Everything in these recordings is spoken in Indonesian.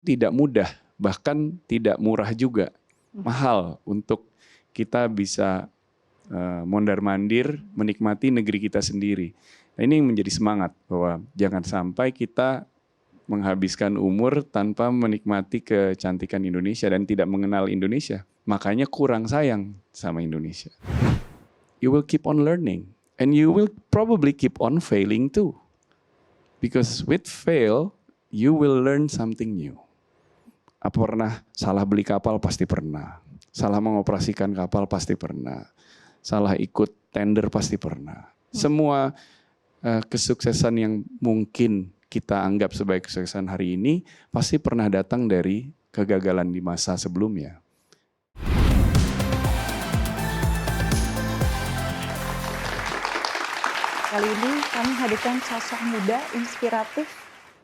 tidak mudah, bahkan tidak murah juga, mahal untuk kita bisa mondar-mandir menikmati negeri kita sendiri. Nah, ini yang menjadi semangat bahwa jangan sampai kita menghabiskan umur tanpa menikmati kecantikan Indonesia dan tidak mengenal Indonesia. Makanya kurang sayang sama Indonesia. You will keep on learning and you will probably keep on failing too. Because with fail, you will learn something new. Apa pernah salah beli kapal? Pasti pernah. Salah mengoperasikan kapal? Pasti pernah. Salah ikut tender? Pasti pernah. Semua kesuksesan yang mungkin kita anggap sebagai kesuksesan hari ini pasti pernah datang dari kegagalan di masa sebelumnya. Kali ini kami hadirkan sosok muda, inspiratif,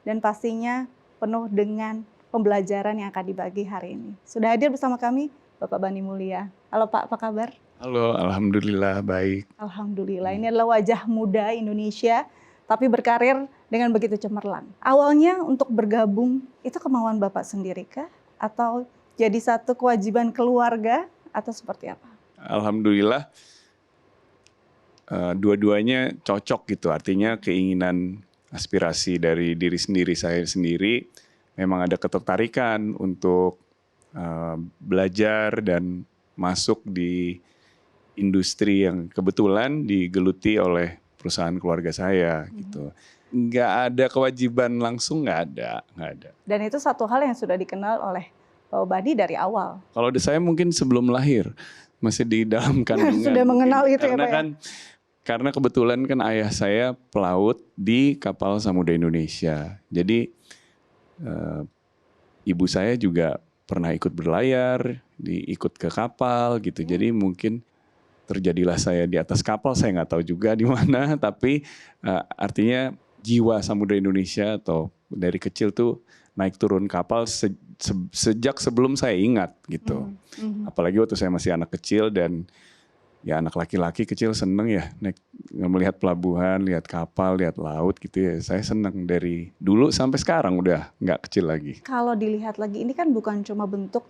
dan pastinya penuh dengan pembelajaran yang akan dibagi hari ini. Sudah hadir bersama kami Bapak Bani Mulya. Halo Pak, apa kabar? Halo, alhamdulillah baik. Alhamdulillah, ini adalah wajah muda Indonesia, tapi berkarir dengan begitu cemerlang. Awalnya untuk bergabung, itu kemauan Bapak sendiri kah? Atau jadi satu kewajiban keluarga? Atau seperti apa? Alhamdulillah, dua-duanya cocok gitu. Artinya keinginan aspirasi dari diri sendiri, saya sendiri, memang ada ketertarikan untuk belajar dan masuk di industri yang kebetulan digeluti oleh perusahaan keluarga saya gitu. Nggak ada kewajiban langsung, nggak ada. Dan itu satu hal yang sudah dikenal oleh Pak Bani dari awal. Kalau saya mungkin sebelum lahir, masih di dalam kandungan. Sudah mengenal itu ya Pak ya? Karena kebetulan kan ayah saya pelaut di kapal Samudra Indonesia. Jadi ibu saya juga pernah ikut berlayar, ikut ke kapal gitu. Jadi mungkin terjadilah saya di atas kapal, saya nggak tahu juga di mana. Tapi artinya jiwa Samudra Indonesia atau dari kecil tuh naik turun kapal sejak sebelum saya ingat gitu. Apalagi waktu saya masih anak kecil dan ya anak laki-laki kecil seneng ya naik, melihat pelabuhan, lihat kapal, lihat laut gitu ya. Saya seneng dari dulu sampai sekarang udah nggak kecil lagi. Kalau dilihat lagi ini kan bukan cuma bentuk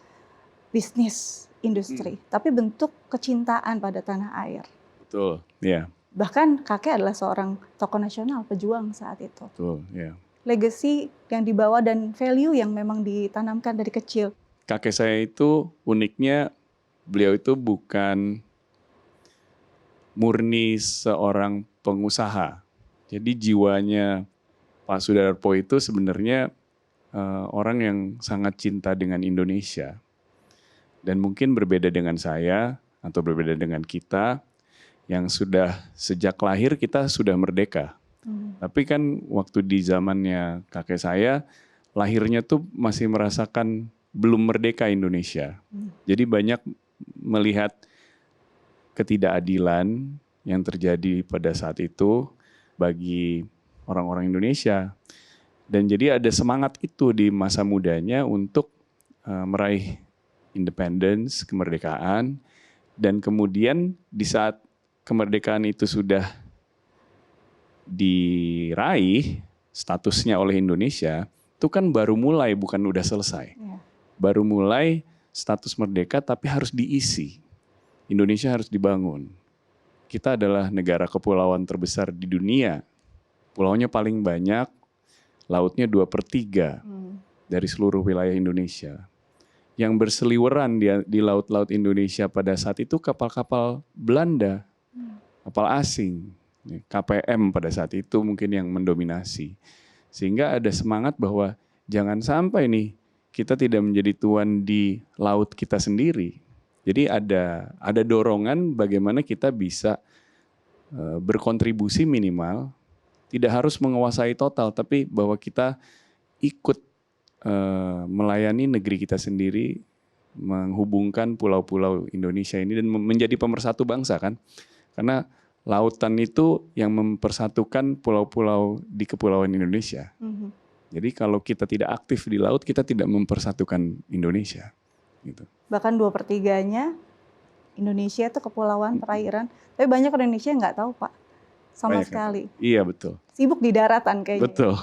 bisnis industri, tapi bentuk kecintaan pada tanah air. Betul, ya. Bahkan kakek adalah seorang tokoh nasional, pejuang saat itu. Betul, ya. Legacy yang dibawa dan value yang memang ditanamkan dari kecil. Kakek saya itu uniknya, beliau itu bukan murni seorang pengusaha. Jadi jiwanya Pak Sudarpo itu sebenarnya orang yang sangat cinta dengan Indonesia. Dan mungkin berbeda dengan saya atau berbeda dengan kita yang sudah sejak lahir kita sudah merdeka. Tapi kan waktu di zamannya kakek saya, lahirnya tuh masih merasakan belum merdeka Indonesia. Jadi banyak melihat ketidakadilan yang terjadi pada saat itu bagi orang-orang Indonesia. Dan jadi ada semangat itu di masa mudanya untuk meraih independence, kemerdekaan, dan kemudian di saat kemerdekaan itu sudah diraih statusnya oleh Indonesia, itu kan baru mulai, bukan udah selesai. Baru mulai status merdeka tapi harus diisi. Indonesia harus dibangun. Kita adalah negara kepulauan terbesar di dunia. Pulaunya paling banyak, lautnya 2/3 dari seluruh wilayah Indonesia. Yang berseliweran di laut-laut Indonesia pada saat itu kapal-kapal Belanda, kapal asing, KPM pada saat itu mungkin yang mendominasi. Sehingga ada semangat bahwa jangan sampai nih kita tidak menjadi tuan di laut kita sendiri. Jadi ada dorongan bagaimana kita bisa berkontribusi minimal, tidak harus menguasai total, tapi bahwa kita ikut melayani negeri kita sendiri, menghubungkan pulau-pulau Indonesia ini dan menjadi pemersatu bangsa kan. Karena lautan itu yang mempersatukan pulau-pulau di kepulauan Indonesia. Jadi kalau kita tidak aktif di laut, kita tidak mempersatukan Indonesia. Gitu. Bahkan 2/3-nya Indonesia itu kepulauan, perairan. Tapi banyak Indonesia yang nggak tahu Pak, sama banyak sekali. Iya betul. Sibuk di daratan kayaknya. Betul.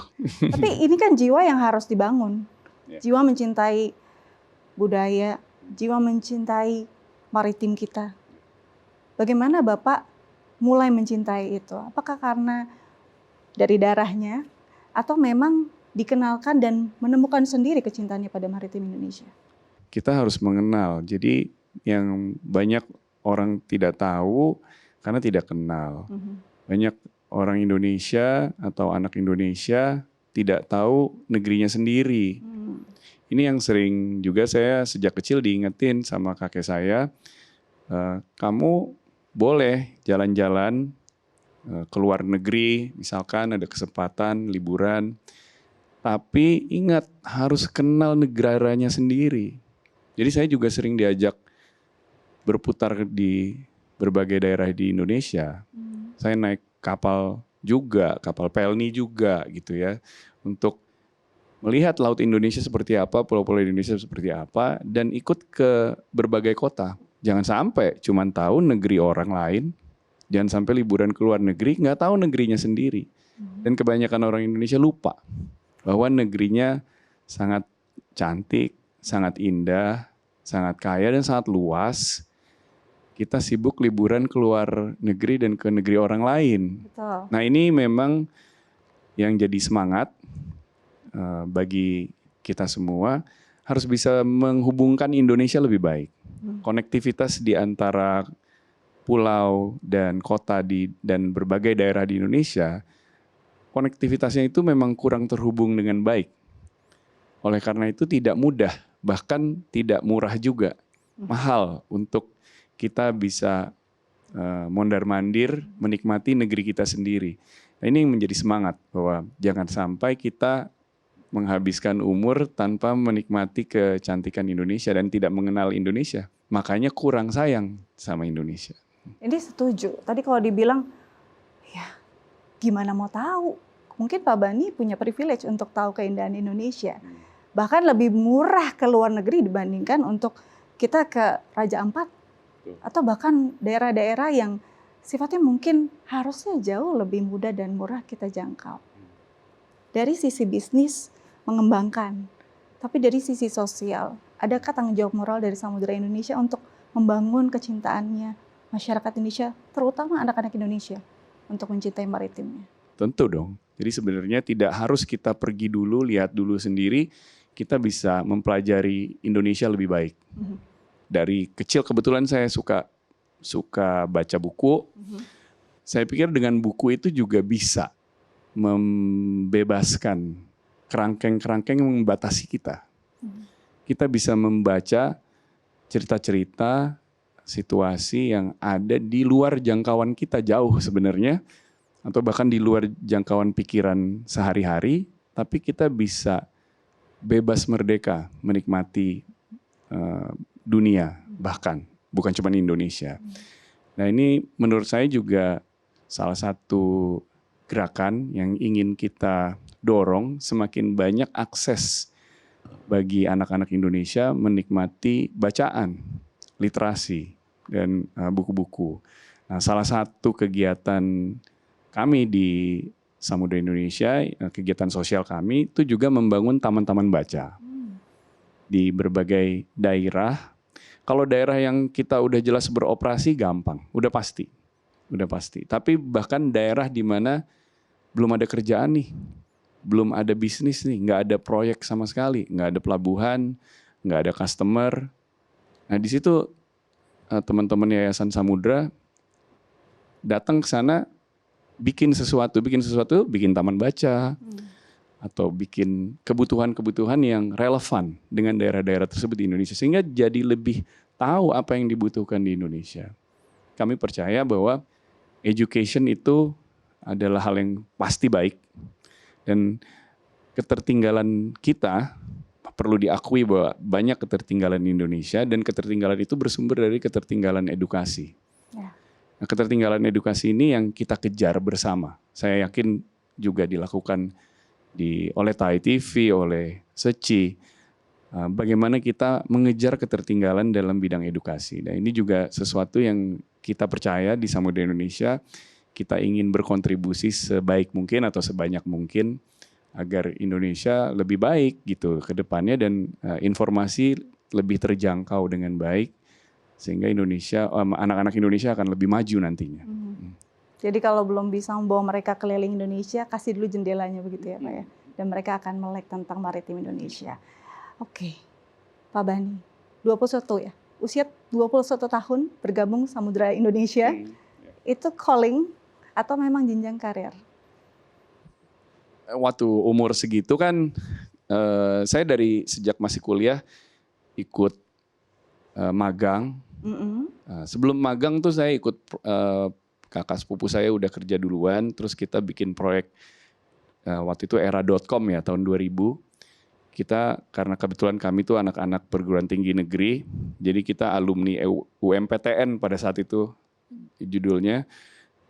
Tapi ini kan jiwa yang harus dibangun. Ya. jiwa mencintai budaya, jiwa mencintai maritim kita. Bagaimana Bapak mulai mencintai itu? Apakah karena dari darahnya atau memang dikenalkan dan menemukan sendiri kecintaannya pada maritim Indonesia? Kita harus mengenal. Jadi yang banyak orang tidak tahu karena tidak kenal. Banyak orang Indonesia atau anak Indonesia tidak tahu negerinya sendiri. Ini yang sering juga saya sejak kecil diingetin sama kakek saya, kamu boleh jalan-jalan ke luar negeri, misalkan ada kesempatan liburan, tapi ingat harus kenal negaranya sendiri. Jadi saya juga sering diajak berputar di berbagai daerah di Indonesia. Saya naik kapal juga, kapal pelni juga gitu ya, untuk melihat laut Indonesia seperti apa, pulau-pulau Indonesia seperti apa, dan ikut ke berbagai kota. Jangan sampai cuma tahu negeri orang lain, jangan sampai liburan ke luar negeri nggak tahu negerinya sendiri. Dan kebanyakan orang Indonesia lupa bahwa negerinya sangat cantik, sangat indah, sangat kaya dan sangat luas. Kita sibuk liburan ke luar negeri dan ke negeri orang lain. Betul. Nah ini memang yang jadi semangat bagi kita semua, harus bisa menghubungkan Indonesia lebih baik. Konektivitas di antara pulau dan kota dan berbagai daerah di Indonesia, konektivitasnya itu memang kurang terhubung dengan baik. Oleh karena itu tidak mudah, bahkan tidak murah juga. Mahal untuk kita bisa mondar-mandir menikmati negeri kita sendiri. Nah, ini yang menjadi semangat bahwa jangan sampai kita menghabiskan umur tanpa menikmati kecantikan Indonesia dan tidak mengenal Indonesia. Makanya kurang sayang sama Indonesia. Ini setuju. Tadi kalau dibilang, ya gimana mau tahu? Mungkin Pak Bani punya privilege untuk tahu keindahan Indonesia. Bahkan lebih murah ke luar negeri dibandingkan untuk kita ke Raja Ampat. Atau bahkan daerah-daerah yang sifatnya mungkin harusnya jauh lebih mudah dan murah kita jangkau. Dari sisi bisnis, mengembangkan. Tapi dari sisi sosial, adakah tanggung jawab moral dari Samudra Indonesia untuk membangun kecintaannya masyarakat Indonesia, terutama anak-anak Indonesia, untuk mencintai maritimnya? Tentu dong. Jadi sebenarnya tidak harus kita pergi dulu, lihat dulu sendiri, kita bisa mempelajari Indonesia lebih baik. Dari kecil kebetulan saya suka baca buku. Saya pikir dengan buku itu juga bisa membebaskan kerangkeng-kerangkeng yang membatasi kita. Kita bisa membaca cerita-cerita, situasi yang ada di luar jangkauan kita jauh sebenarnya, atau bahkan di luar jangkauan pikiran sehari-hari, tapi kita bisa bebas merdeka menikmati dunia, bahkan bukan cuma Indonesia. Nah ini menurut saya juga salah satu gerakan yang ingin kita dorong, semakin banyak akses bagi anak-anak Indonesia menikmati bacaan, literasi, dan buku-buku. Nah, salah satu kegiatan kami di Samudra Indonesia, kegiatan sosial kami itu juga membangun taman-taman baca di berbagai daerah. Kalau daerah yang kita udah jelas beroperasi gampang, udah pasti. Tapi bahkan daerah di mana belum ada kerjaan nih, belum ada bisnis nih, nggak ada proyek sama sekali, nggak ada pelabuhan, nggak ada customer. Nah di situ teman-teman Yayasan Samudra datang ke sana, bikin sesuatu, bikin taman baca, atau bikin kebutuhan-kebutuhan yang relevan dengan daerah-daerah tersebut di Indonesia, sehingga jadi lebih tahu apa yang dibutuhkan di Indonesia. Kami percaya bahwa education itu adalah hal yang pasti baik, dan ketertinggalan kita perlu diakui bahwa banyak ketertinggalan di Indonesia, dan ketertinggalan itu bersumber dari ketertinggalan edukasi. Nah, ketertinggalan edukasi ini yang kita kejar bersama. Saya yakin juga dilakukan oleh Thai TV, oleh Seci. Bagaimana kita mengejar ketertinggalan dalam bidang edukasi. Nah, ini juga sesuatu yang kita percaya di Samudra Indonesia. Kita ingin berkontribusi sebaik mungkin atau sebanyak mungkin agar Indonesia lebih baik gitu ke depannya dan informasi lebih terjangkau dengan baik sehingga Indonesia anak-anak Indonesia akan lebih maju nantinya. Jadi kalau belum bisa membawa mereka keliling Indonesia, kasih dulu jendelanya begitu ya Pak ya. Dan mereka akan melek tentang maritim Indonesia. Oke, Pak Bani, 21 ya, usia 21 tahun bergabung Samudra Indonesia, itu calling atau memang jenjang karir? Waktu umur segitu kan, saya dari sejak masih kuliah ikut magang. Sebelum magang tuh saya ikut kakak sepupu saya udah kerja duluan, terus kita bikin proyek waktu itu era.com ya tahun 2000. Kita karena kebetulan kami tuh anak-anak perguruan tinggi negeri, jadi kita alumni UMPTN pada saat itu judulnya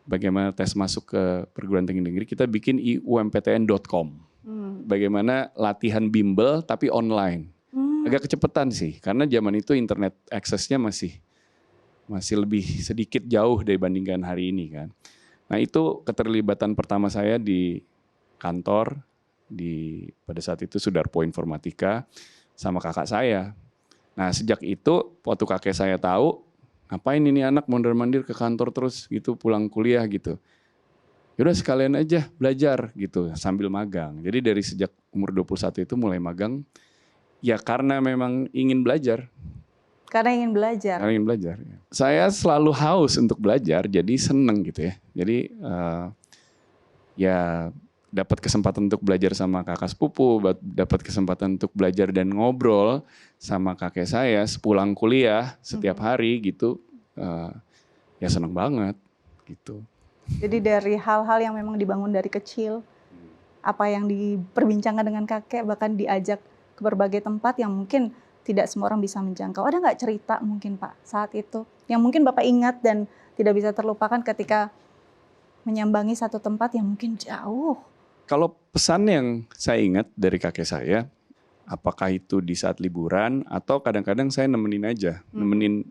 bagaimana tes masuk ke perguruan tinggi negeri, kita bikin umptn.com. Bagaimana latihan bimbel tapi online. Agak kecepatan sih, karena zaman itu internet aksesnya masih lebih sedikit jauh dibandingkan hari ini kan. Nah itu keterlibatan pertama saya di kantor, pada saat itu Sudarpo Informatika sama kakak saya. Nah sejak itu waktu kakek saya tahu, ngapain ini anak mondar-mandir ke kantor terus gitu pulang kuliah gitu. Yaudah sekalian aja belajar gitu sambil magang. Jadi dari sejak umur 21 itu mulai magang. Ya karena memang ingin belajar. Karena ingin belajar. Karena ingin belajar. Saya selalu haus untuk belajar, jadi seneng gitu ya. Jadi ya dapat kesempatan untuk belajar sama kakak sepupu, dapat kesempatan untuk belajar dan ngobrol sama kakek saya sepulang kuliah setiap hari gitu. Ya seneng banget gitu. Jadi dari hal-hal yang memang dibangun dari kecil, apa yang diperbincangkan dengan kakek, bahkan diajak ke berbagai tempat yang mungkin tidak semua orang bisa menjangkau. Ada nggak cerita mungkin Pak saat itu yang mungkin Bapak ingat dan tidak bisa terlupakan ketika menyambangi satu tempat yang mungkin jauh? Kalau pesan yang saya ingat dari kakek saya, apakah itu di saat liburan atau kadang-kadang saya nemenin aja,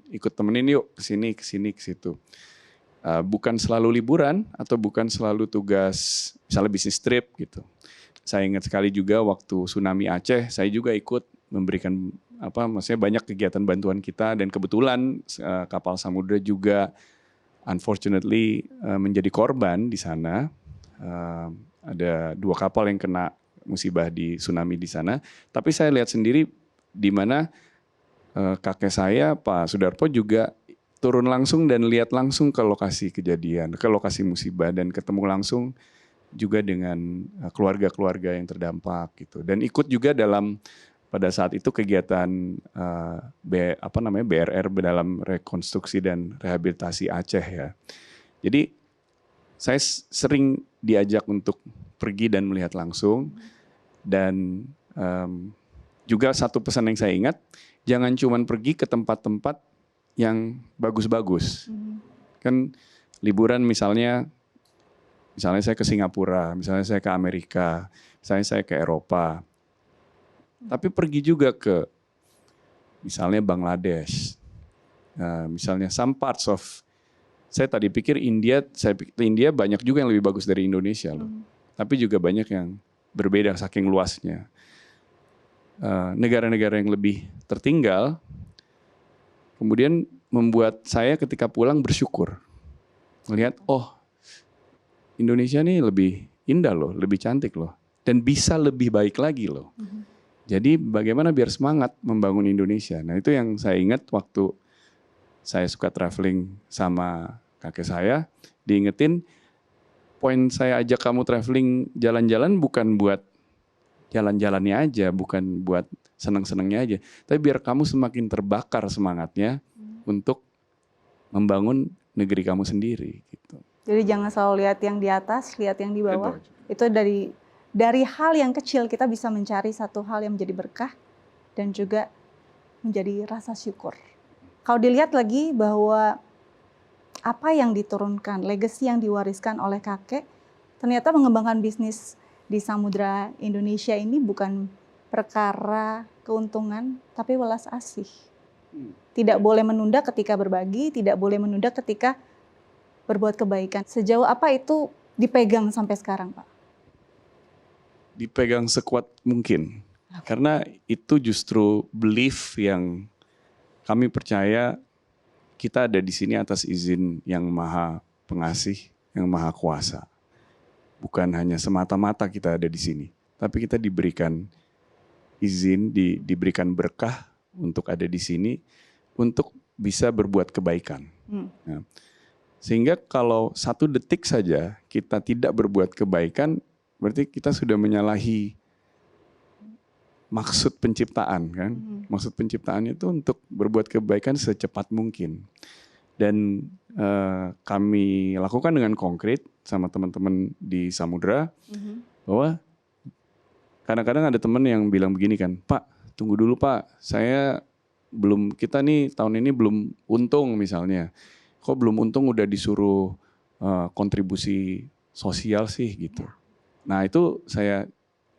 ikut temenin yuk kesini, ke situ. Bukan selalu liburan atau bukan selalu tugas, misalnya bisnis trip gitu. Saya ingat sekali juga waktu tsunami Aceh, saya juga ikut memberikan maksudnya banyak kegiatan bantuan kita dan kebetulan kapal samudra juga unfortunately menjadi korban di sana. Ada 2 kapal yang kena musibah di tsunami di sana. Tapi saya lihat sendiri di mana kakek saya Pak Sudarpo juga turun langsung dan lihat langsung ke lokasi kejadian, ke lokasi musibah dan ketemu langsung juga dengan keluarga-keluarga yang terdampak gitu. Dan ikut juga dalam pada saat itu kegiatan BRR dalam rekonstruksi dan rehabilitasi Aceh ya. Jadi saya sering diajak untuk pergi dan melihat langsung dan juga satu pesan yang saya ingat, jangan cuma pergi ke tempat-tempat yang bagus-bagus. Kan liburan misalnya saya ke Singapura, misalnya saya ke Amerika, misalnya saya ke Eropa. Tapi pergi juga ke misalnya Bangladesh, misalnya some parts of, saya tadi pikir India banyak juga yang lebih bagus dari Indonesia loh. Tapi juga banyak yang berbeda saking luasnya. Negara-negara yang lebih tertinggal, kemudian membuat saya ketika pulang bersyukur. Melihat, oh Indonesia nih lebih indah loh, lebih cantik loh. Dan bisa lebih baik lagi loh. Jadi bagaimana biar semangat membangun Indonesia. Nah itu yang saya ingat waktu saya suka traveling sama kakek saya. Diingetin, poin saya ajak kamu traveling jalan-jalan bukan buat jalan-jalannya aja, bukan buat seneng-senengnya aja. Tapi biar kamu semakin terbakar semangatnya untuk membangun negeri kamu sendiri. Gitu. Jadi jangan selalu lihat yang di atas, lihat yang di bawah. Itu dari hal yang kecil kita bisa mencari satu hal yang menjadi berkah dan juga menjadi rasa syukur. Kalau dilihat lagi bahwa apa yang diturunkan, legacy yang diwariskan oleh kakek, ternyata mengembangkan bisnis di Samudra Indonesia ini bukan perkara keuntungan, tapi welas asih. Tidak boleh menunda ketika berbagi, tidak boleh menunda ketika berbuat kebaikan. Sejauh apa itu dipegang sampai sekarang, Pak? dipegang sekuat mungkin. Karena itu justru belief yang kami percaya kita ada di sini atas izin yang maha pengasih, yang maha kuasa. Bukan hanya semata-mata kita ada di sini, tapi kita diberikan izin, diberikan berkah untuk ada di sini, untuk bisa berbuat kebaikan. Nah, sehingga kalau 1 detik saja kita tidak berbuat kebaikan, berarti kita sudah menyalahi maksud penciptaan kan. Maksud penciptaannya itu untuk berbuat kebaikan secepat mungkin. Dan kami lakukan dengan konkret sama teman-teman di Samudra, bahwa kadang-kadang ada teman yang bilang begini kan, Pak tunggu dulu Pak, kita nih tahun ini belum untung misalnya. Kok belum untung udah disuruh kontribusi sosial sih gitu. Nah itu saya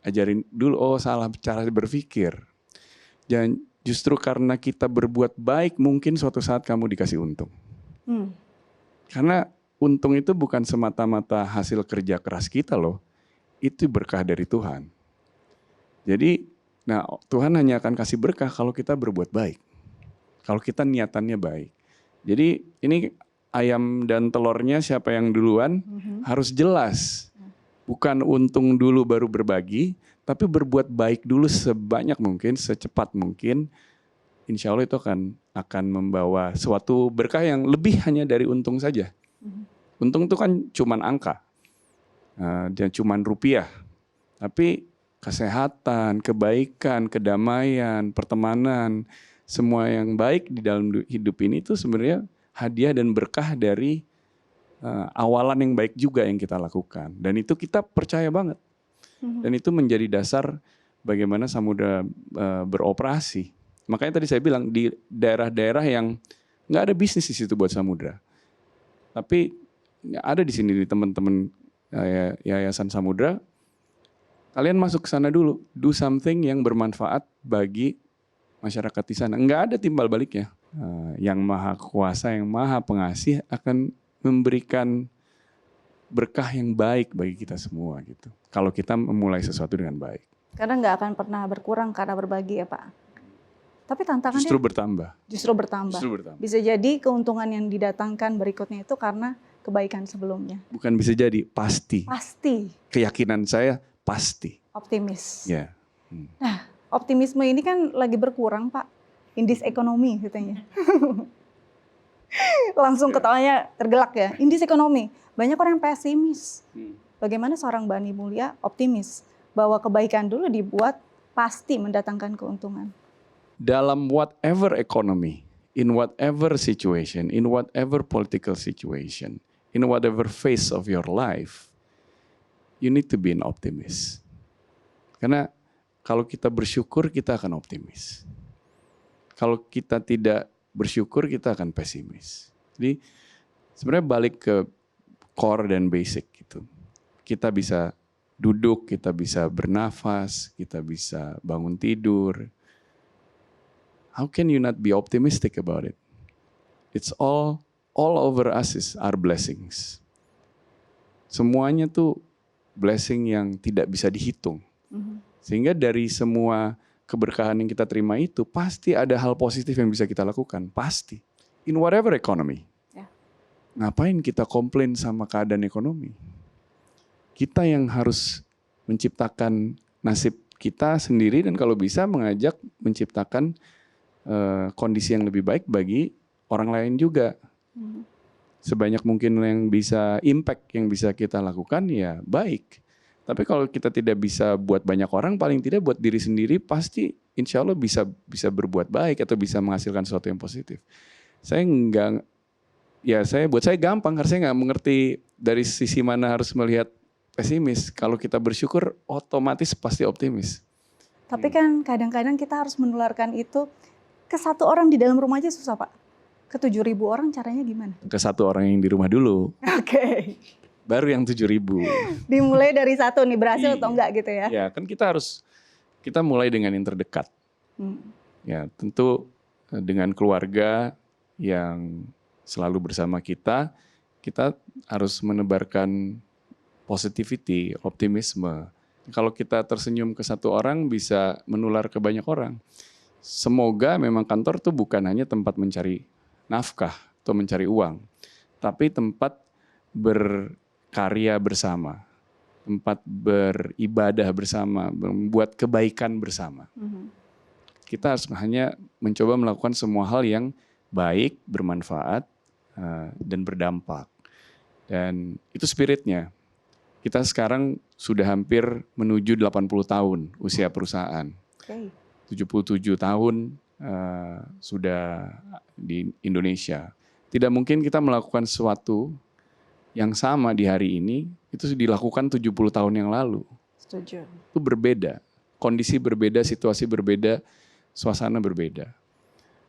ajarin dulu, oh salah cara berpikir. Dan justru karena kita berbuat baik mungkin suatu saat kamu dikasih untung. Karena untung itu bukan semata-mata hasil kerja keras kita loh. Itu berkah dari Tuhan. Jadi Tuhan hanya akan kasih berkah kalau kita berbuat baik. Kalau kita niatannya baik. Jadi ini ayam dan telurnya siapa yang duluan harus jelas. Bukan untung dulu baru berbagi, tapi berbuat baik dulu sebanyak mungkin, secepat mungkin. Insya Allah itu akan membawa suatu berkah yang lebih hanya dari untung saja. Untung itu kan cuman angka, dan cuman rupiah. Tapi kesehatan, kebaikan, kedamaian, pertemanan, semua yang baik di dalam hidup ini itu sebenarnya hadiah dan berkah dari awalan yang baik juga yang kita lakukan. Dan itu kita percaya banget. Dan itu menjadi dasar bagaimana Samudra beroperasi. Makanya tadi saya bilang di daerah-daerah yang nggak ada bisnis di situ buat Samudra. Tapi ada di sini di teman-teman Yayasan Samudra. Kalian masuk ke sana dulu, do something yang bermanfaat bagi masyarakat di sana. Nggak ada timbal baliknya. Yang maha kuasa, yang maha pengasih akan memberikan berkah yang baik bagi kita semua gitu. Kalau kita memulai sesuatu dengan baik. Karena nggak akan pernah berkurang karena berbagi ya Pak. Tapi tantangannya justru bertambah. Justru bertambah. Bisa jadi keuntungan yang didatangkan berikutnya itu karena kebaikan sebelumnya. Bukan bisa jadi, pasti. Pasti. Keyakinan saya pasti. Optimis. Ya. Nah, optimisme ini kan lagi berkurang Pak. Indeks ekonomi katanya. Langsung ketawanya tergelak ya. Indeks ekonomi. Banyak orang yang pesimis. Bagaimana seorang Bani Mulia optimis bahwa kebaikan dulu dibuat pasti mendatangkan keuntungan. Dalam whatever economy, in whatever situation, in whatever political situation, in whatever phase of your life, you need to be an optimist. Karena kalau kita bersyukur, kita akan optimis. Kalau kita tidak bersyukur, kita akan pesimis. Jadi sebenarnya balik ke core dan basic gitu. Kita bisa duduk, kita bisa bernafas, kita bisa bangun tidur. How can you not be optimistic about it? It's all over us are blessings. Semuanya tuh blessing yang tidak bisa dihitung. Sehingga dari semua keberkahan yang kita terima itu pasti ada hal positif yang bisa kita lakukan, pasti. In whatever economy. Yeah. Ngapain kita komplain sama keadaan ekonomi? Kita yang harus menciptakan nasib kita sendiri dan kalau bisa mengajak menciptakan kondisi yang lebih baik bagi orang lain juga. Sebanyak mungkin yang bisa impact yang bisa kita lakukan ya baik. Tapi kalau kita tidak bisa buat banyak orang, paling tidak buat diri sendiri pasti insya Allah bisa berbuat baik atau bisa menghasilkan sesuatu yang positif. Buat saya gampang karena saya nggak mengerti dari sisi mana harus melihat pesimis. Kalau kita bersyukur otomatis pasti optimis. Tapi kan kadang-kadang kita harus menularkan itu ke 1 orang di dalam rumah aja susah Pak. Ke 7.000 orang caranya gimana? Ke 1 orang yang di rumah dulu. Oke. Baru yang 7.000. Dimulai dari 1 nih, berhasil atau enggak gitu ya? Ya kan kita mulai dengan yang terdekat. Ya tentu dengan keluarga yang selalu bersama kita harus menebarkan positivity, optimisme Kalau kita tersenyum ke satu orang bisa menular ke banyak orang. Semoga memang kantor tuh bukan hanya tempat mencari nafkah atau mencari uang, tapi tempat berkarya bersama, tempat beribadah bersama, membuat kebaikan bersama. Kita harus hanya mencoba melakukan semua hal yang baik, bermanfaat, dan berdampak. Dan itu spiritnya. Kita sekarang sudah hampir menuju 80 tahun usia perusahaan. 77 tahun sudah di Indonesia. Tidak mungkin kita melakukan sesuatu yang sama di hari ini, itu dilakukan 70 tahun yang lalu. Setuju. Itu berbeda. Kondisi berbeda, situasi berbeda, suasana berbeda.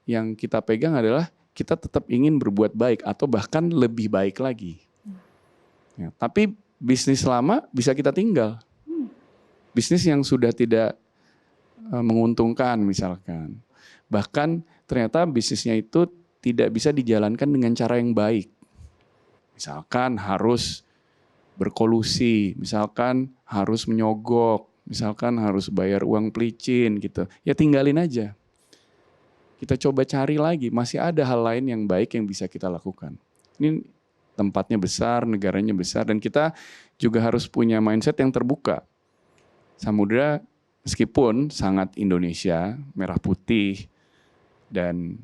Yang kita pegang adalah kita tetap ingin berbuat baik atau bahkan lebih baik lagi. Ya, tapi bisnis lama bisa kita tinggal. Bisnis yang sudah tidak menguntungkan misalkan. Bahkan ternyata bisnisnya itu tidak bisa dijalankan dengan cara yang baik. Misalkan harus berkolusi, misalkan harus menyogok, misalkan harus bayar uang pelicin gitu. Ya tinggalin aja. Kita coba cari lagi, masih ada hal lain yang baik yang bisa kita lakukan. Ini tempatnya besar, negaranya besar, dan kita juga harus punya mindset yang terbuka. Samudra meskipun sangat Indonesia, merah putih, dan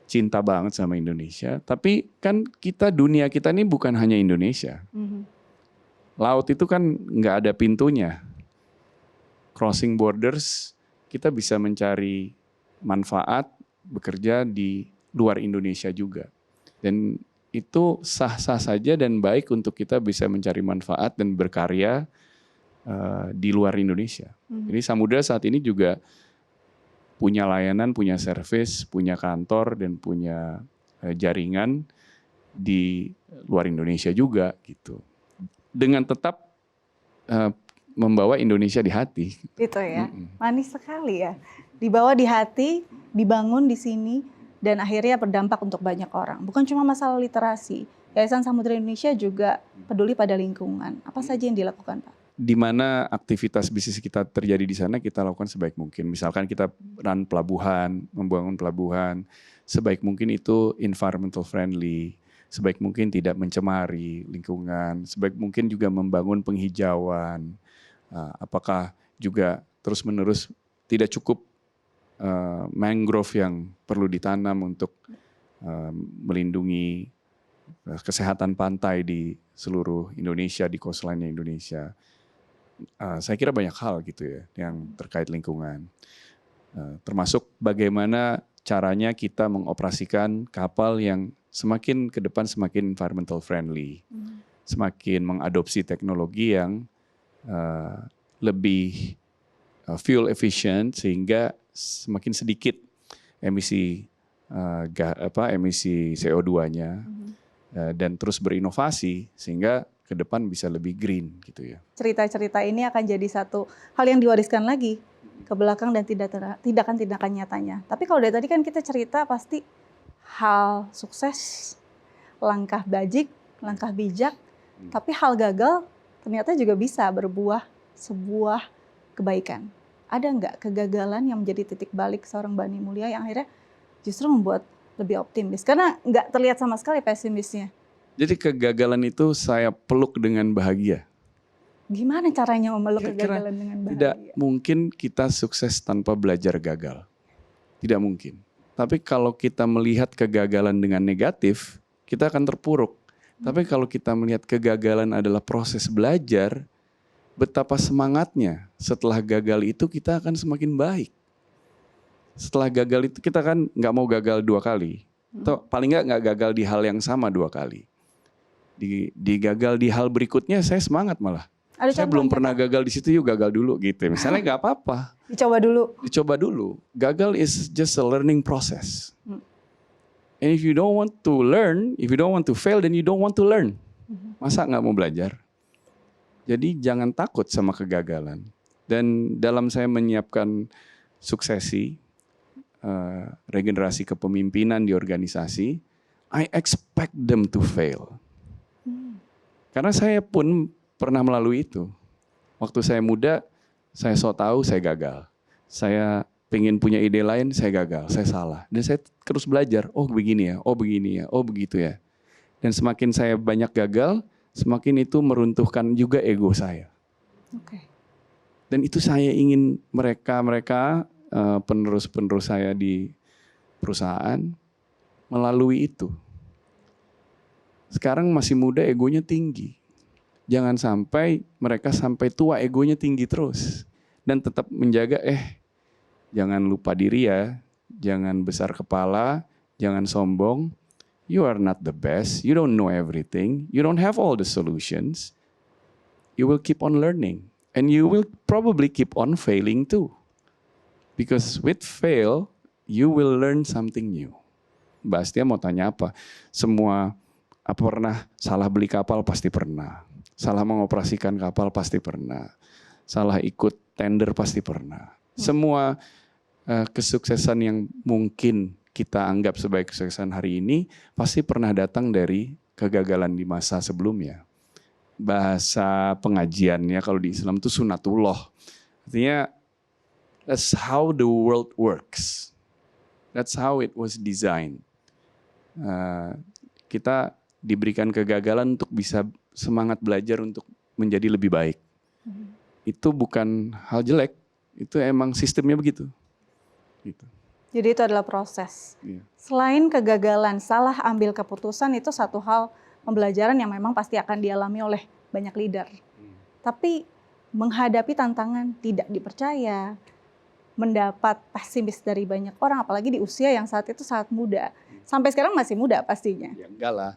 cinta banget sama Indonesia, tapi kan dunia kita ini bukan hanya Indonesia. Laut itu kan nggak ada pintunya. Crossing borders, kita bisa mencari manfaat, bekerja di luar Indonesia juga. Dan itu sah-sah saja dan baik untuk kita bisa mencari manfaat dan berkarya di luar Indonesia. Jadi Samudra saat ini juga punya layanan, punya servis, punya kantor, dan punya jaringan di luar Indonesia juga gitu. Dengan tetap membawa Indonesia di hati. Itu ya, manis sekali ya. Dibawa di hati, dibangun di sini, dan akhirnya berdampak untuk banyak orang. Bukan cuma masalah literasi. Yayasan Samudra Indonesia juga peduli pada lingkungan. Apa saja yang dilakukan, Pak? Di mana aktivitas bisnis kita terjadi di sana kita lakukan sebaik mungkin. Misalkan kita run pelabuhan, membangun pelabuhan, sebaik mungkin itu environmental friendly, sebaik mungkin tidak mencemari lingkungan, sebaik mungkin juga membangun penghijauan. Apakah juga terus-menerus tidak cukup mangrove yang perlu ditanam untuk melindungi kesehatan pantai di seluruh Indonesia, di coastline Indonesia. Saya kira banyak hal gitu ya yang terkait lingkungan. Termasuk bagaimana caranya kita mengoperasikan kapal yang semakin ke depan semakin environmental friendly. Semakin mengadopsi teknologi yang lebih fuel efficient sehingga semakin sedikit emisi emisi CO2-nya dan terus berinovasi sehingga ke depan bisa lebih green gitu ya. Cerita-cerita ini akan jadi satu hal yang diwariskan lagi ke belakang dan tindakan-tindakan nyatanya. Tapi kalau dari tadi kan kita cerita pasti hal sukses, langkah bajik, langkah bijak, tapi hal gagal ternyata juga bisa berbuah sebuah kebaikan. Ada nggak kegagalan yang menjadi titik balik seorang Bani Mulia yang akhirnya justru membuat lebih optimis? Karena nggak terlihat sama sekali pesimisnya. Jadi kegagalan itu saya peluk dengan bahagia. Gimana caranya memeluk kegagalan dengan bahagia? Tidak mungkin kita sukses tanpa belajar gagal. Tidak mungkin. Tapi kalau kita melihat kegagalan dengan negatif, kita akan terpuruk. Tapi kalau kita melihat kegagalan adalah proses belajar, betapa semangatnya setelah gagal itu kita akan semakin baik. Setelah gagal itu kita kan nggak mau gagal 2 kali. Atau paling nggak gagal di hal yang sama 2 kali. Digagal di hal berikutnya saya semangat malah. Saya belum pernah gagal di situ, yuk gagal dulu gitu. Misalnya nggak apa-apa. Dicoba dulu. Gagal is just a learning process. And if you don't want to learn, if you don't want to fail, then you don't want to learn. Masa nggak mau belajar? Jadi jangan takut sama kegagalan. Dan dalam saya menyiapkan suksesi, regenerasi kepemimpinan di organisasi, I expect them to fail. Karena saya pun pernah melalui itu. Waktu saya muda, Saya sok tahu, saya gagal. Saya pengen punya ide lain, saya gagal, saya salah. Dan saya terus belajar, oh begini ya, oh begini ya, oh begitu ya. Dan semakin saya banyak gagal, semakin itu meruntuhkan juga ego saya. Oke. Dan itu saya ingin mereka penerus-penerus saya di perusahaan melalui itu. Sekarang masih muda, egonya tinggi. Jangan sampai mereka sampai tua egonya tinggi terus. Dan tetap menjaga, jangan lupa diri ya, jangan besar kepala, jangan sombong. You are not the best, you don't know everything, you don't have all the solutions. You will keep on learning. And you will probably keep on failing too. Because with fail, you will learn something new. Mbak Astia mau tanya apa? Semua apa pernah salah beli kapal? Pasti pernah. Salah mengoperasikan kapal? Pasti pernah. Salah ikut tender? Pasti pernah. Semua kesuksesan yang mungkin kita anggap sebagai kesuksesan hari ini pasti pernah datang dari kegagalan di masa sebelumnya. Bahasa pengajiannya kalau di Islam itu sunatullah. Artinya that's how the world works. That's how it was designed. Kita diberikan kegagalan untuk bisa semangat belajar untuk menjadi lebih baik. Itu bukan hal jelek, itu emang sistemnya begitu. Gitu. Jadi itu adalah proses. Iya. Selain kegagalan, salah ambil keputusan itu satu hal pembelajaran yang memang pasti akan dialami oleh banyak leader. Tapi menghadapi tantangan tidak dipercaya, mendapat pesimis dari banyak orang, apalagi di usia yang saat itu sangat muda. Sampai sekarang masih muda pastinya. Ya enggak lah.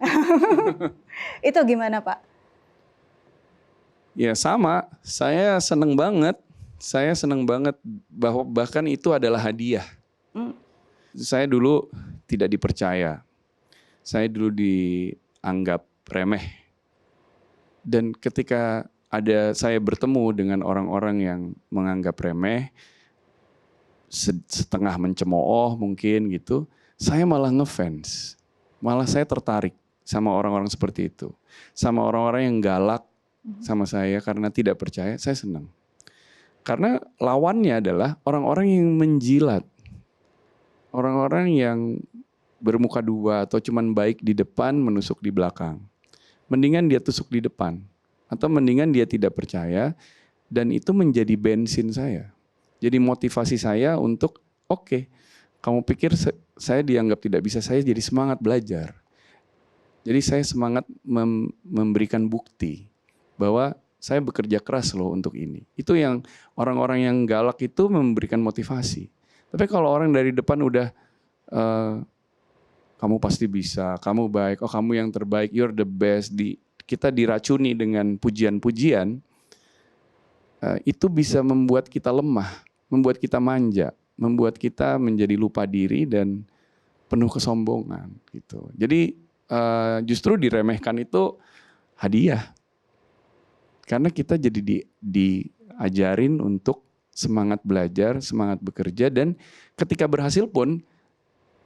Itu gimana Pak? Ya sama, saya seneng banget. Saya seneng banget bahwa bahkan itu adalah hadiah. Saya dulu tidak dipercaya. Saya dulu dianggap remeh. Dan ketika saya bertemu dengan orang-orang yang menganggap remeh, setengah mencemooh mungkin gitu, saya malah ngefans. Malah saya tertarik sama orang-orang seperti itu. Sama orang-orang yang galak sama saya karena tidak percaya, saya senang. Karena lawannya adalah orang-orang yang menjilat. Orang-orang yang bermuka dua atau cuman baik di depan, menusuk di belakang. Mendingan dia tusuk di depan. Atau mendingan dia tidak percaya dan itu menjadi bensin saya. Jadi motivasi saya untuk oke, kamu pikir saya dianggap tidak bisa, saya jadi semangat belajar. Jadi saya semangat memberikan bukti bahwa saya bekerja keras loh untuk ini. Itu yang orang-orang yang galak itu memberikan motivasi. Tapi kalau orang dari depan udah kamu pasti bisa, kamu baik, oh kamu yang terbaik, you're the best, kita diracuni dengan pujian-pujian, itu bisa membuat kita lemah, membuat kita manja, membuat kita menjadi lupa diri dan penuh kesombongan gitu. Jadi justru diremehkan itu hadiah. Karena kita jadi diajarin untuk semangat belajar, semangat bekerja, dan ketika berhasil pun,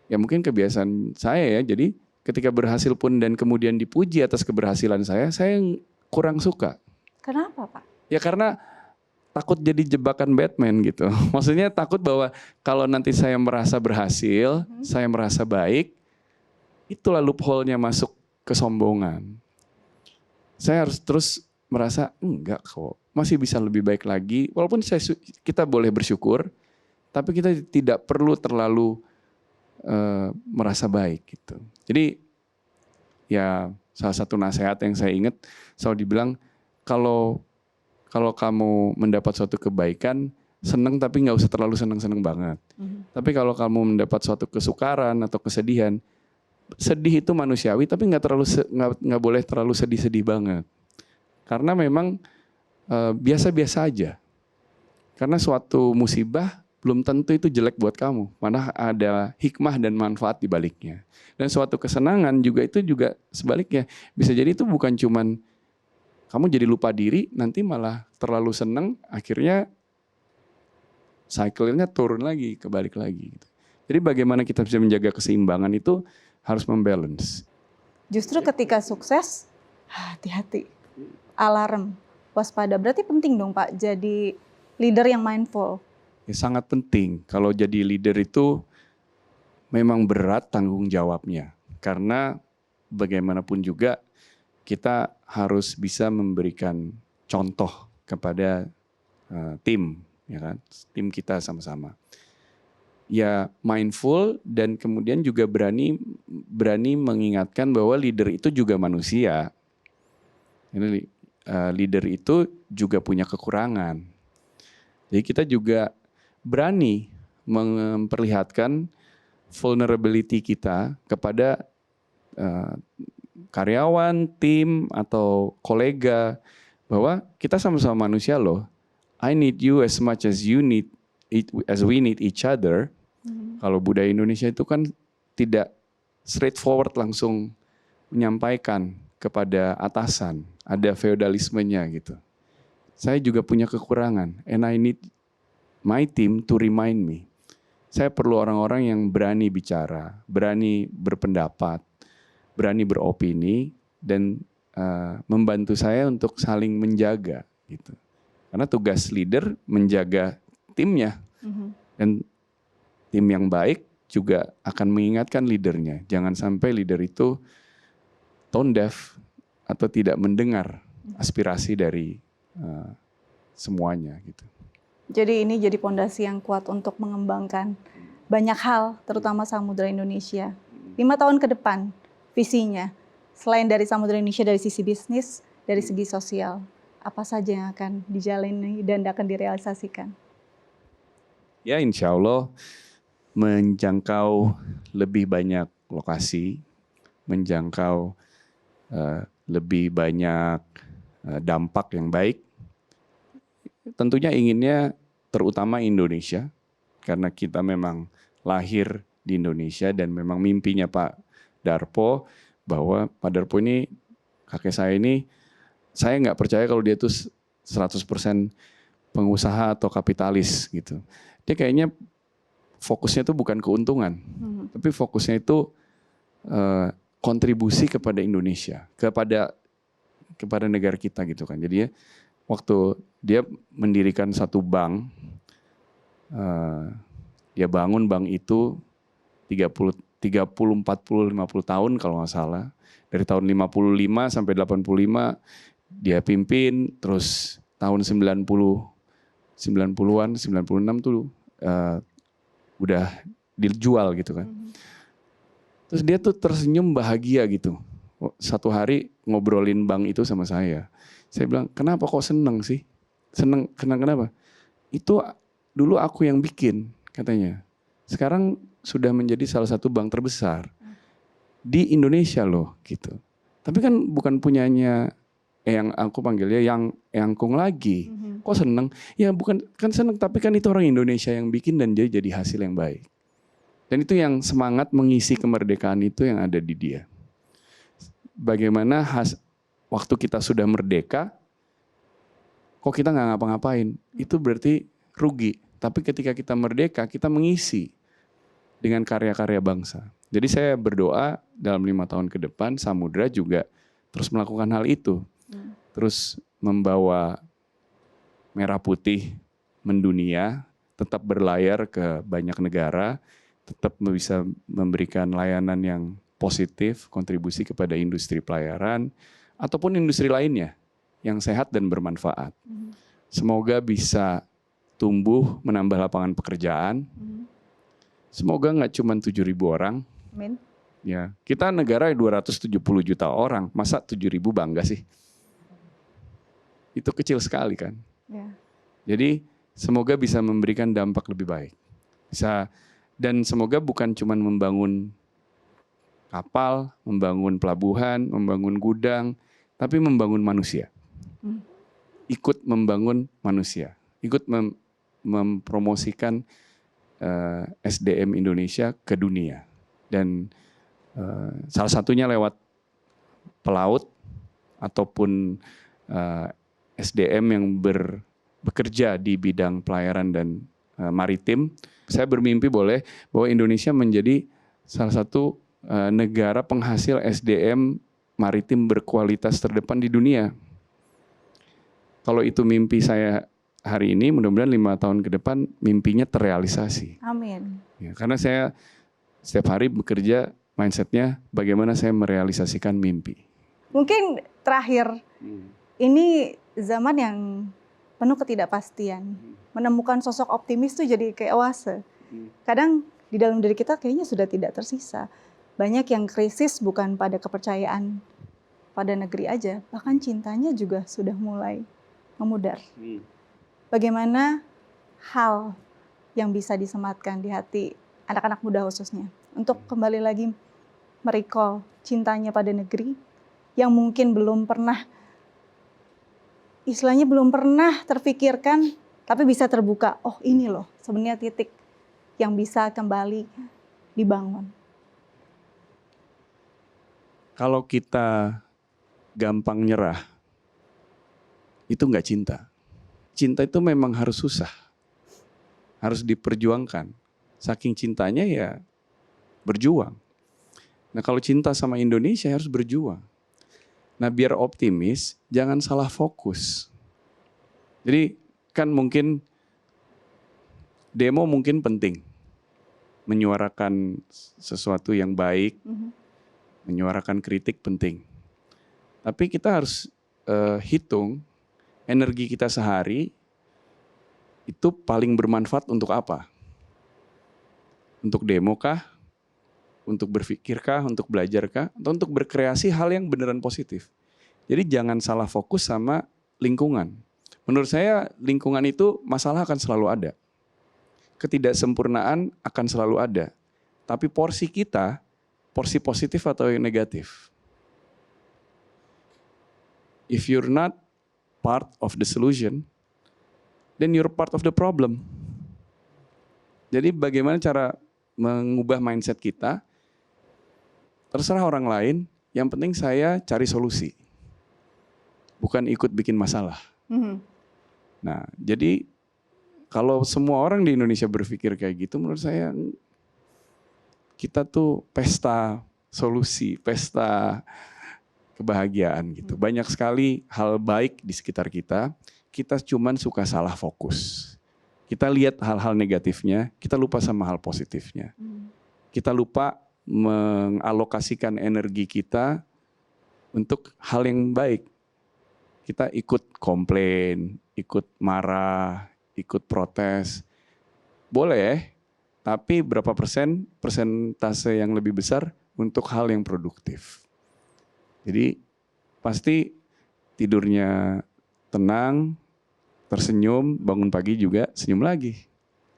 ya mungkin kebiasaan saya ya, jadi ketika berhasil pun dan kemudian dipuji atas keberhasilan saya kurang suka. Kenapa Pak? Ya karena takut jadi jebakan Batman gitu. Maksudnya takut bahwa kalau nanti saya merasa berhasil, saya merasa baik, itulah loophole-nya masuk kesombongan. Saya harus terus merasa enggak kok, masih bisa lebih baik lagi. Walaupun kita boleh bersyukur, tapi kita tidak perlu terlalu merasa baik gitu. Jadi ya salah satu nasihat yang saya ingat selalu dibilang kalau kamu mendapat suatu kebaikan, senang tapi nggak usah terlalu senang-senang banget. Tapi kalau kamu mendapat suatu kesukaran atau kesedihan, sedih itu manusiawi, tapi nggak boleh terlalu sedih-sedih banget. Karena memang biasa-biasa aja. Karena suatu musibah belum tentu itu jelek buat kamu. Mana ada hikmah dan manfaat di baliknya. Dan suatu kesenangan juga itu juga sebaliknya. Bisa jadi itu bukan cuman kamu jadi lupa diri, nanti malah terlalu senang, akhirnya cycle-nya turun lagi, kebalik lagi. Jadi bagaimana kita bisa menjaga keseimbangan itu harus membalance. Justru ketika sukses, hati-hati. Alarm, waspada. Berarti penting dong Pak, jadi leader yang mindful? Ya, sangat penting. Kalau jadi leader itu memang berat tanggung jawabnya. Karena bagaimanapun juga kita harus bisa memberikan contoh kepada tim, ya kan? Tim kita sama-sama. Ya mindful dan kemudian juga berani mengingatkan bahwa leader itu juga manusia. Ini leader itu juga punya kekurangan. Jadi kita juga berani memperlihatkan vulnerability kita kepada karyawan, tim atau kolega bahwa kita sama-sama manusia loh. I need you as much as you need as we need each other. Kalau budaya Indonesia itu kan tidak straightforward langsung menyampaikan kepada atasan, ada feodalismenya gitu. Saya juga punya kekurangan, and I need my team to remind me. Saya perlu orang-orang yang berani bicara, berani berpendapat, berani beropini, dan membantu saya untuk saling menjaga gitu. Karena tugas leader menjaga timnya, dan tim yang baik juga akan mengingatkan leadernya. Jangan sampai leader itu tone deaf atau tidak mendengar aspirasi dari semuanya gitu. Jadi ini jadi pondasi yang kuat untuk mengembangkan banyak hal, terutama Samudra Indonesia. 5 tahun ke depan, visinya, selain dari Samudra Indonesia dari sisi bisnis, dari segi sosial, apa saja yang akan dijalani dan akan direalisasikan? Ya insya Allah menjangkau lebih banyak lokasi, menjangkau lebih banyak dampak yang baik. Tentunya inginnya terutama Indonesia, karena kita memang lahir di Indonesia dan memang mimpinya Pak Darpo bahwa Pak Darpo ini, kakek saya ini, saya nggak percaya kalau dia tuh 100% pengusaha atau kapitalis gitu. Dia kayaknya fokusnya itu bukan keuntungan, tapi fokusnya itu kontribusi kepada Indonesia, kepada negara kita gitu kan. Jadi waktu dia mendirikan satu bank, dia bangun bank itu 30, 40, 50 tahun kalau nggak salah. Dari tahun 55 sampai 85 dia pimpin, terus tahun 90-an, 96 tuh udah dijual gitu kan. Terus dia tuh tersenyum bahagia gitu. Satu hari ngobrolin bank itu sama saya. Saya bilang, kenapa kok seneng sih? Kenapa? Itu dulu aku yang bikin katanya. Sekarang sudah menjadi salah satu bank terbesar di Indonesia loh gitu. Tapi kan bukan punyanya yang aku panggilnya yang Kung lagi. Kok seneng? Ya bukan kan seneng, tapi kan itu orang Indonesia yang bikin dan dia jadi hasil yang baik. Dan itu yang semangat mengisi kemerdekaan itu yang ada di dia. Bagaimana waktu kita sudah merdeka, kok kita nggak ngapa-ngapain? Itu berarti rugi. Tapi ketika kita merdeka, kita mengisi dengan karya-karya bangsa. Jadi saya berdoa dalam 5 tahun ke depan, Samudra juga terus melakukan hal itu. Terus membawa merah putih mendunia, tetap berlayar ke banyak negara, tetap bisa memberikan layanan yang positif, kontribusi kepada industri pelayaran, ataupun industri lainnya yang sehat dan bermanfaat. Semoga bisa tumbuh, menambah lapangan pekerjaan. Semoga nggak cuma 7.000 orang. Amin. Ya, kita negara 270 juta orang, masa 7.000 bangga sih? Itu kecil sekali kan. Ya. Jadi semoga bisa memberikan dampak lebih baik. Dan semoga bukan cuma membangun kapal, membangun pelabuhan, membangun gudang, tapi membangun manusia. Ikut membangun manusia, ikut mempromosikan SDM Indonesia ke dunia. Dan salah satunya lewat pelaut ataupun SDM yang bekerja di bidang pelayaran dan maritim. Saya bermimpi bahwa Indonesia menjadi salah satu negara penghasil SDM maritim berkualitas terdepan di dunia. Kalau itu mimpi saya hari ini, mudah-mudahan 5 tahun ke depan mimpinya terrealisasi. Amin. Ya, karena saya setiap hari bekerja mindsetnya bagaimana saya merealisasikan mimpi. Mungkin terakhir, ini zaman yang penuh ketidakpastian. Menemukan sosok optimis tuh jadi kayak oase. Kadang di dalam diri kita kayaknya sudah tidak tersisa. Banyak yang krisis bukan pada kepercayaan pada negeri aja, bahkan cintanya juga sudah mulai memudar. Bagaimana hal yang bisa disematkan di hati anak-anak muda khususnya untuk kembali lagi merecall cintanya pada negeri yang mungkin belum pernah, istilahnya belum pernah terfikirkan, tapi bisa terbuka. Oh ini loh sebenarnya titik yang bisa kembali dibangun. Kalau kita gampang nyerah, itu nggak cinta. Cinta itu memang harus susah, harus diperjuangkan. Saking cintanya ya berjuang. Nah kalau cinta sama Indonesia harus berjuang. Nah biar optimis, jangan salah fokus. Jadi kan mungkin demo mungkin penting. Menyuarakan sesuatu yang baik, menyuarakan kritik penting. Tapi kita harus hitung energi kita sehari itu paling bermanfaat untuk apa? Untuk demo kah? Untuk berpikir kah? Untuk belajar kah? Atau untuk berkreasi hal yang beneran positif? Jadi jangan salah fokus sama lingkungan. Menurut saya lingkungan itu masalah akan selalu ada. Ketidaksempurnaan akan selalu ada. Tapi porsi kita, porsi positif atau yang negatif. If you're not part of the solution, then you're part of the problem. Jadi bagaimana cara mengubah mindset kita? Terserah orang lain, yang penting saya cari solusi. Bukan ikut bikin masalah. Nah, jadi kalau semua orang di Indonesia berpikir kayak gitu, menurut saya kita tuh pesta solusi, pesta kebahagiaan gitu. Banyak sekali hal baik di sekitar kita, kita cuman suka salah fokus. Kita lihat hal-hal negatifnya, kita lupa sama hal positifnya. Kita lupa mengalokasikan energi kita untuk hal yang baik. Kita ikut komplain, ikut marah, ikut protes. Boleh, tapi berapa persentase yang lebih besar untuk hal yang produktif. Jadi pasti tidurnya tenang, tersenyum, bangun pagi juga senyum lagi.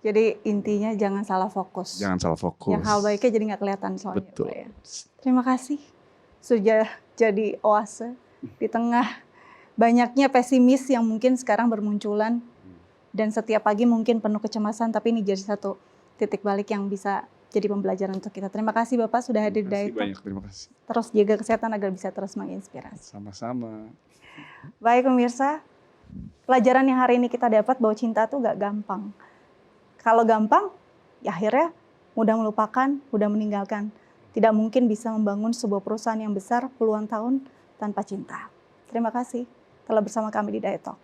Jadi intinya jangan salah fokus. Jangan salah fokus. Yang hal baiknya jadi nggak kelihatan soalnya. Betul. Pak, ya. Terima kasih sudah jadi oase di tengah banyaknya pesimis yang mungkin sekarang bermunculan dan setiap pagi mungkin penuh kecemasan, tapi ini jadi satu titik balik yang bisa jadi pembelajaran untuk kita. Terima kasih Bapak sudah hadir di Diet Talk. Banyak, terima kasih. Terus jaga kesehatan agar bisa terus menginspirasi. Sama-sama. Baik pemirsa, pelajaran yang hari ini kita dapat bahwa cinta tuh gak gampang. Kalau gampang, ya akhirnya mudah melupakan, mudah meninggalkan. Tidak mungkin bisa membangun sebuah perusahaan yang besar puluhan tahun tanpa cinta. Terima kasih telah bersama kami di Diet Talk.